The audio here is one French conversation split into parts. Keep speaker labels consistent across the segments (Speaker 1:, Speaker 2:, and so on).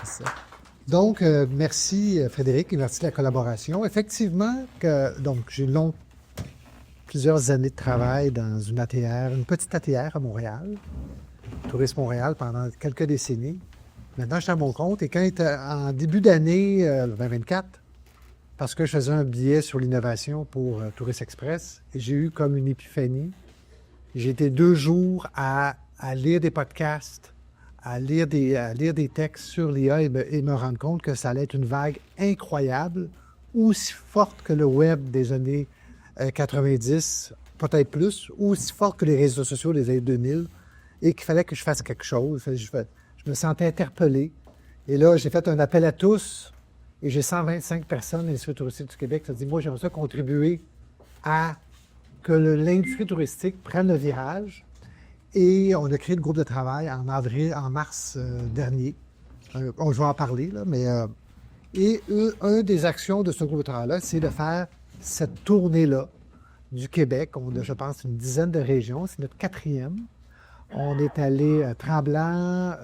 Speaker 1: c'est ça.
Speaker 2: Donc, merci Frédéric et merci de la collaboration. Effectivement, donc j'ai plusieurs années de travail dans une ATR, une petite ATR à Montréal, Tourisme Montréal pendant quelques décennies. Maintenant, je suis à mon compte et en début d'année 2024, parce que je faisais un billet sur l'innovation pour Tourist Express, et j'ai eu comme une épiphanie. J'ai été 2 jours à lire des podcasts, à lire des textes sur l'IA et me rendre compte que ça allait être une vague incroyable, aussi forte que le web des années 90, peut-être plus, aussi forte que les réseaux sociaux des années 2000, et qu'il fallait que je fasse quelque chose. Je me sentais interpellé. Et là, j'ai fait un appel à tous, et j'ai 125 personnes à l'Institut touristique du Québec qui ont dit, moi, j'aimerais ça contribuer à que l'industrie touristique prenne le virage. Et on a créé le groupe de travail en mars dernier. Je vais en parler, là, mais... une des actions de ce groupe de travail-là, c'est de faire cette tournée-là du Québec. On a, je pense, une dizaine de régions. C'est notre 4e. On est allé à Tremblant,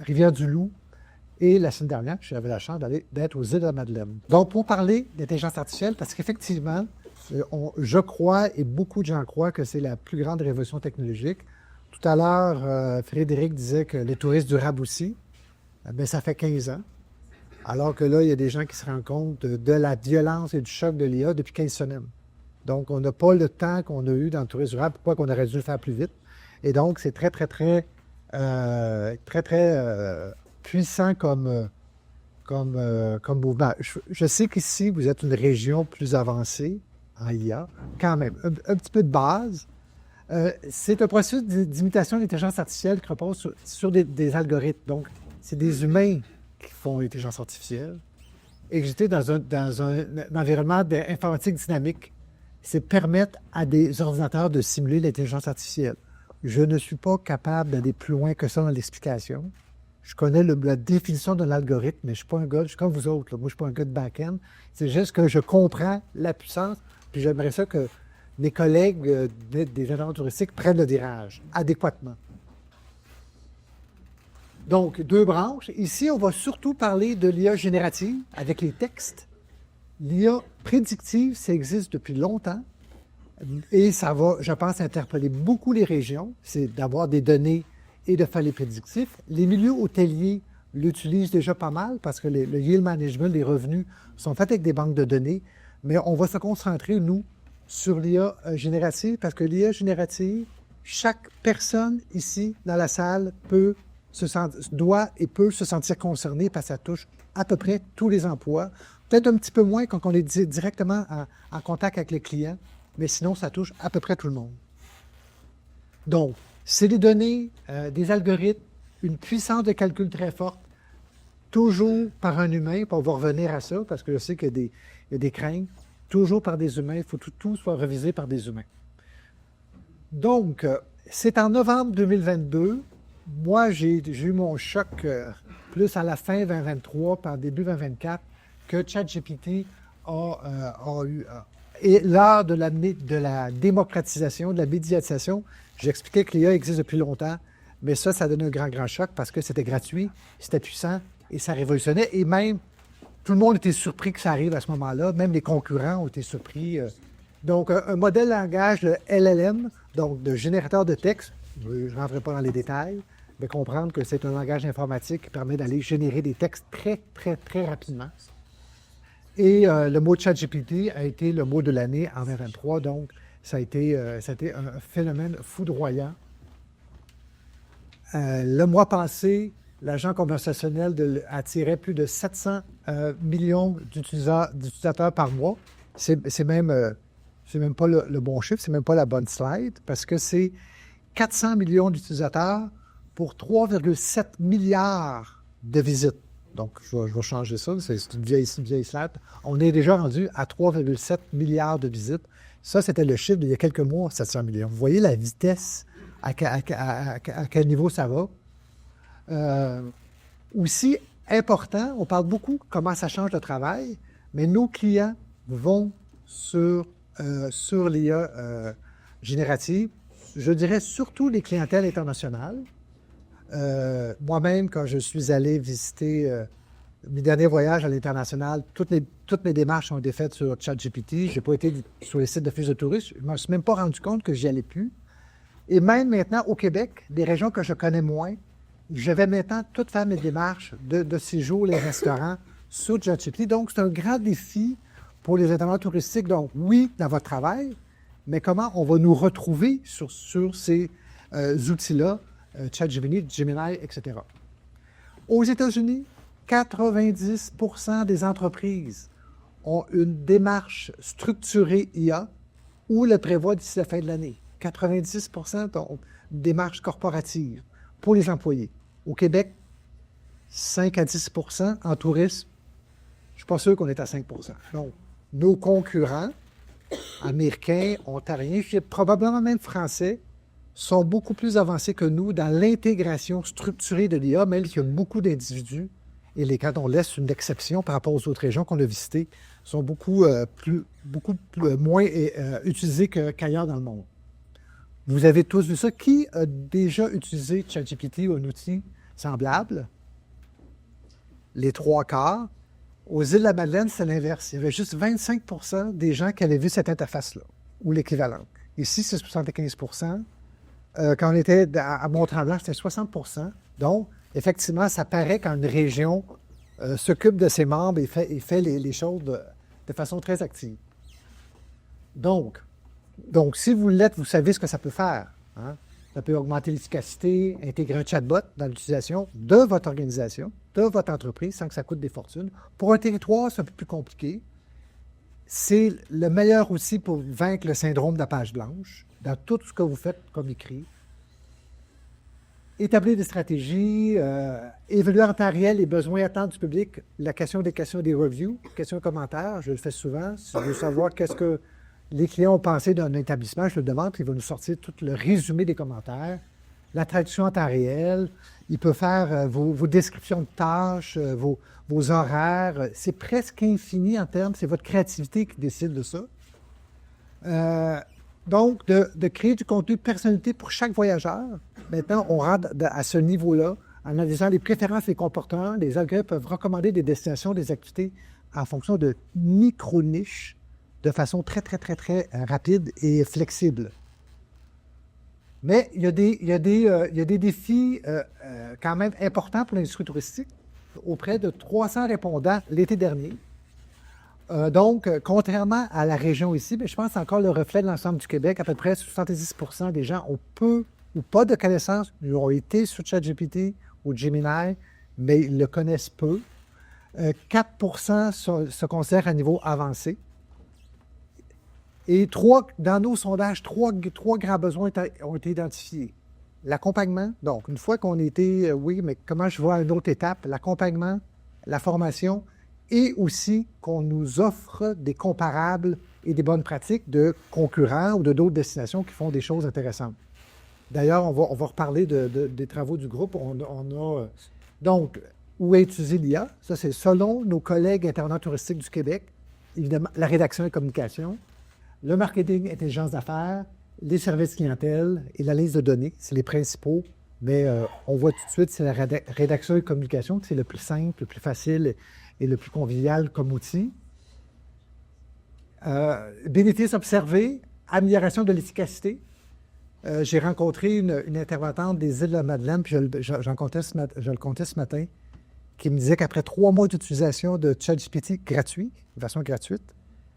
Speaker 2: Rivière-du-Loup, et la semaine dernière, j'avais la chance d'être aux îles de la Madeleine. Donc, pour parler d'intelligence artificielle, parce qu'effectivement, je crois, et beaucoup de gens croient, que c'est la plus grande révolution technologique. Tout à l'heure, Frédéric disait que les touristes durables aussi, bien, ça fait 15 ans. Alors que là, il y a des gens qui se rendent compte de la violence et du choc de l'IA depuis 15 semaines. Donc, on n'a pas le temps qu'on a eu dans le tourisme durable, pourquoi qu'on aurait dû le faire plus vite. Et donc, c'est très puissant comme mouvement. Je sais qu'ici, vous êtes une région plus avancée en IA, quand même, un petit peu de base. C'est un processus d'imitation de l'intelligence artificielle qui repose sur des algorithmes. Donc, c'est des humains qui font l'intelligence artificielle. Et j'étais dans un environnement d'informatique dynamique. C'est permettre à des ordinateurs de simuler l'intelligence artificielle. Je ne suis pas capable d'aller plus loin que ça dans l'explication. Je connais la définition de l'algorithme, mais je ne suis pas un gars, je suis comme vous autres. Là. Moi, je ne suis pas un gars de back-end. C'est juste que je comprends la puissance, puis j'aimerais ça que mes collègues des agences touristiques prennent le virage adéquatement. Donc, 2 branches. Ici, on va surtout parler de l'IA générative avec les textes. L'IA prédictive, ça existe depuis longtemps et ça va, je pense, interpeller beaucoup les régions. C'est d'avoir des données et de faire les prédictifs. Les milieux hôteliers l'utilisent déjà pas mal parce que le yield management, les revenus sont faits avec des banques de données, mais on va se concentrer, nous, sur l'IA générative parce que l'IA générative, chaque personne ici dans la salle doit et peut se sentir concernée parce que ça touche à peu près tous les emplois. Peut-être un petit peu moins quand on est directement en contact avec les clients, mais sinon, ça touche à peu près tout le monde. Donc, c'est des données, des algorithmes, une puissance de calcul très forte, toujours par un humain, puis on va revenir à ça, parce que je sais qu'il y a des craintes, toujours par des humains, il faut que tout soit revisé par des humains. Donc, c'est en novembre 2022. Moi, j'ai eu mon choc plus à la fin 2023, par début 2024, que ChatGPT a eu. Et lors de la démocratisation, de la médiatisation, j'expliquais que l'IA existe depuis longtemps, mais ça donnait un grand choc parce que c'était gratuit, c'était puissant et ça révolutionnait. Et même, tout le monde était surpris que ça arrive à ce moment-là, même les concurrents ont été surpris. Donc, un modèle langage, le LLM, donc de générateur de texte, je ne rentrerai pas dans les détails, mais comprendre que c'est un langage informatique qui permet d'aller générer des textes très rapidement. Et le mot ChatGPT a été le mot de l'année en 2023, donc ça a été un phénomène foudroyant. Le mois passé, l'agent conversationnel attirait plus de 700 millions d'utilisateurs par mois. C'est même pas le bon chiffre, c'est même pas la bonne slide, parce que c'est 400 millions d'utilisateurs pour 3,7 milliards de visites. Donc, je vais changer ça, c'est une vieille slide. On est déjà rendu à 3,7 milliards de visites. Ça, c'était le chiffre d'il y a quelques mois, 700 millions. Vous voyez la vitesse, à quel niveau ça va. Aussi important, on parle beaucoup de comment ça change le travail, mais nos clients vont sur l'IA générative. Je dirais surtout les clientèles internationales. Moi-même, quand je suis allé visiter mes derniers voyages à l'international, toutes mes démarches ont été faites sur ChatGPT. Je n'ai pas été sur les sites de fiches de touristes. Je ne me suis même pas rendu compte que j'y allais plus. Et même maintenant, au Québec, des régions que je connais moins, je vais maintenant toutes faire mes démarches de séjour, les restaurants, sur ChatGPT. Donc, c'est un grand défi pour les intervenants touristiques. Donc, oui, dans votre travail, mais comment on va nous retrouver sur ces outils-là, ChatGPT, Gemini, etc. Aux États-Unis, 90% des entreprises ont une démarche structurée IA ou le prévoient d'ici la fin de l'année. 90% ont une démarche corporative pour les employés. Au Québec, 5 à 10%. En tourisme, je ne suis pas sûr qu'on est à 5%. Donc, nos concurrents, américains, ontariens, probablement même français, sont beaucoup plus avancés que nous dans l'intégration structurée de l'IA, même s'il y a beaucoup d'individus. Et quand on laisse une exception par rapport aux autres régions qu'on a visitées, sont beaucoup moins utilisés qu'ailleurs dans le monde. Vous avez tous vu ça. Qui a déjà utilisé ChatGPT ou un outil semblable? Les 3/4. Aux îles de la Madeleine, c'est l'inverse. Il y avait juste 25% des gens qui avaient vu cette interface-là, ou l'équivalent. Ici, c'est 75%. Quand on était à Mont-Tremblant, c'était 60%. Donc, effectivement, ça paraît quand une région s'occupe de ses membres et fait les choses de façon très active. Donc, si vous l'êtes, vous savez ce que ça peut faire. Hein? Ça peut augmenter l'efficacité, intégrer un chatbot dans l'utilisation de votre organisation, de votre entreprise, sans que ça coûte des fortunes. Pour un territoire, c'est un peu plus compliqué. C'est le meilleur outil pour vaincre le syndrome de la page blanche dans tout ce que vous faites comme écrit. Établir des stratégies, évaluer en temps réel les besoins et attentes du public, la question des questions des reviews, questions et commentaires, je le fais souvent. Si je veux savoir qu'est-ce que les clients ont pensé d'un établissement, je le demande, puis il va nous sortir tout le résumé des commentaires, la traduction en temps réel, il peut faire vos descriptions de tâches, vos horaires. C'est presque infini en termes, c'est votre créativité qui décide de ça. Donc, de créer du contenu personnalisé pour chaque voyageur. Maintenant, on rentre à ce niveau-là, en analysant les préférences et les comportements. Les algorithmes peuvent recommander des destinations, des activités en fonction de micro-niches de façon très, très, très, très rapide et flexible. Mais il y a des défis quand même importants pour l'industrie touristique auprès de 300 répondants l'été dernier. Donc, contrairement à la région ici, je pense que c'est encore le reflet de l'ensemble du Québec. À peu près 70% des gens ont peu ou pas de connaissances. Ils ont été sur ChatGPT ou Gemini, mais ils le connaissent peu. 4% se considèrent à niveau avancé. Et dans nos sondages, trois grands besoins ont été identifiés. L'accompagnement, donc une fois qu'on était, oui, mais comment je vois à une autre étape, l'accompagnement, la formation, et aussi qu'on nous offre des comparables et des bonnes pratiques de concurrents ou de d'autres destinations qui font des choses intéressantes. D'ailleurs, on va reparler des travaux du groupe. Donc, où est utilisé l'IA? Ça, c'est selon nos collègues intervenants touristiques du Québec, évidemment, la rédaction et communication, le marketing, intelligence d'affaires, les services clientèle et l'analyse de données. C'est les principaux, mais on voit tout de suite, c'est la rédaction et communication, c'est le plus simple, le plus facile et le plus convivial comme outil. Bénéfices observés, amélioration de l'efficacité. J'ai rencontré une intervenante des îles de la Madeleine, puis je le comptais ce matin, qui me disait qu'après 3 mois d'utilisation de ChatGPT gratuit, de façon gratuite,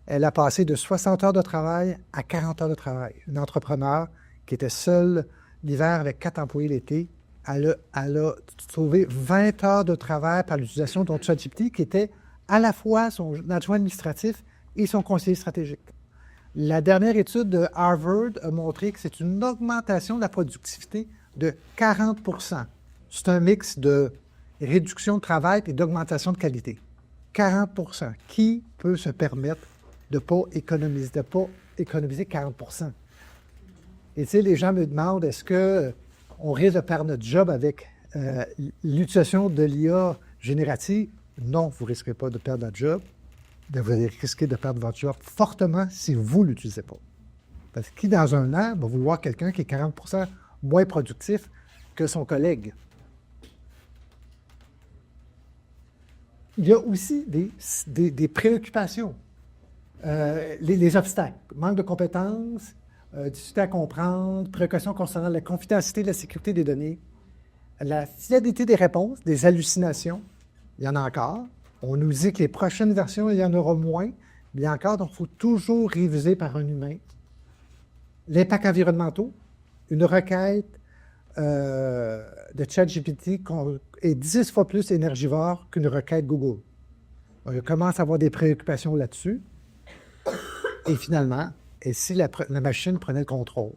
Speaker 2: elle a passé de 60 heures de travail à 40 heures de travail. Une entrepreneur qui était seule l'hiver avec 4 employés l'été, elle a trouvé 20 heures de travail par l'utilisation de ChatGPT, qui était à la fois son adjoint administratif et son conseiller stratégique. La dernière étude de Harvard a montré que c'est une augmentation de la productivité de 40 %. C'est un mix de réduction de travail et d'augmentation de qualité. 40 %. Qui peut se permettre de ne pas économiser 40 %? Et tu sais, les gens me demandent, est-ce qu'on risque de perdre notre job avec l'utilisation de l'IA générative? Non, vous ne risquez pas de perdre votre job. Mais vous allez risquer de perdre votre job fortement si vous ne l'utilisez pas. Parce que qui, dans un an, va vouloir quelqu'un qui est 40 % moins productif que son collègue? Il y a aussi des préoccupations. Les obstacles, manque de compétences, difficulté à comprendre, précautions concernant la confidentialité et la sécurité des données, la fiabilité des réponses, des hallucinations, il y en a encore. On nous dit que les prochaines versions, il y en aura moins, mais il y a encore, donc il faut toujours réviser par un humain. L'impact environnemental, une requête de ChatGPT est 10 fois plus énergivore qu'une requête Google. On commence à avoir des préoccupations là-dessus. Et finalement, et si la machine prenait le contrôle?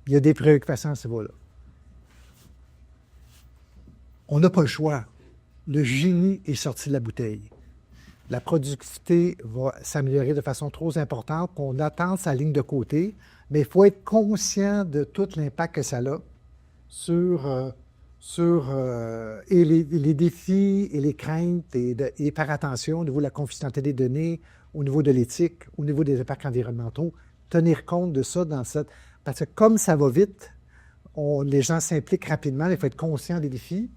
Speaker 2: Il y a des préoccupations à ce niveau-là. On n'a pas le choix. Le génie est sorti de la bouteille. La productivité va s'améliorer de façon trop importante qu'on attend sa ligne de côté, mais il faut être conscient de tout l'impact que ça a sur les défis et les craintes et faire attention au niveau de la confidentialité des données, au niveau de l'éthique, au niveau des impacts environnementaux, tenir compte de ça parce que comme ça va vite, les gens s'impliquent rapidement, il faut être conscient des défis.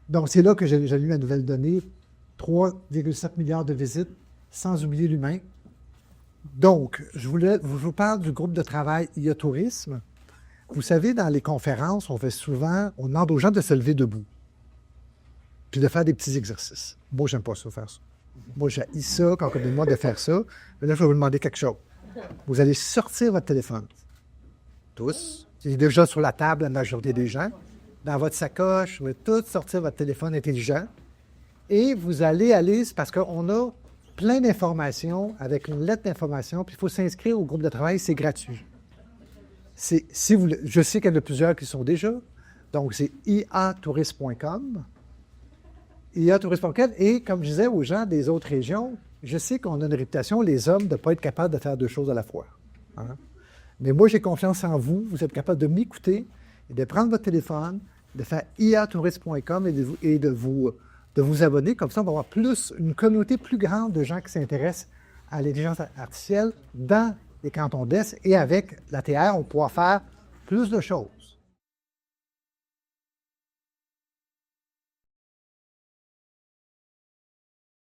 Speaker 2: Donc, c'est là que j'ai lu la nouvelle donnée, 3,7 milliards de visites, sans oublier l'humain. Donc, je vous parle du groupe de travail IA Tourisme. Vous savez, dans les conférences, on demande aux gens de se lever debout, puis de faire des petits exercices. Moi, j'aime pas ça, faire ça. Moi, j'haïs ça quand on me demande de faire ça. Mais là, je vais vous demander quelque chose. Vous allez sortir votre téléphone. Tous. C'est déjà sur la table, la majorité des gens. Dans votre sacoche, vous allez tous sortir votre téléphone intelligent. Et vous allez, c'est parce qu'on a plein d'informations avec une lettre d'information, puis il faut s'inscrire au groupe de travail, c'est gratuit. Je sais qu'il y en a plusieurs qui sont déjà. Donc, c'est iatourist.com. iatourist.com. Et comme je disais aux gens des autres régions, je sais qu'on a une réputation, les hommes, de ne pas être capables de faire deux choses à la fois. Hein? Mais moi, j'ai confiance en vous. Vous êtes capable de m'écouter et de prendre votre téléphone, de faire iatourist.com et de vous abonner. Comme ça, on va avoir une communauté plus grande de gens qui s'intéressent à l'intelligence artificielle dans les cantons d'Est. Et avec l'ATR, on pourra faire plus de choses.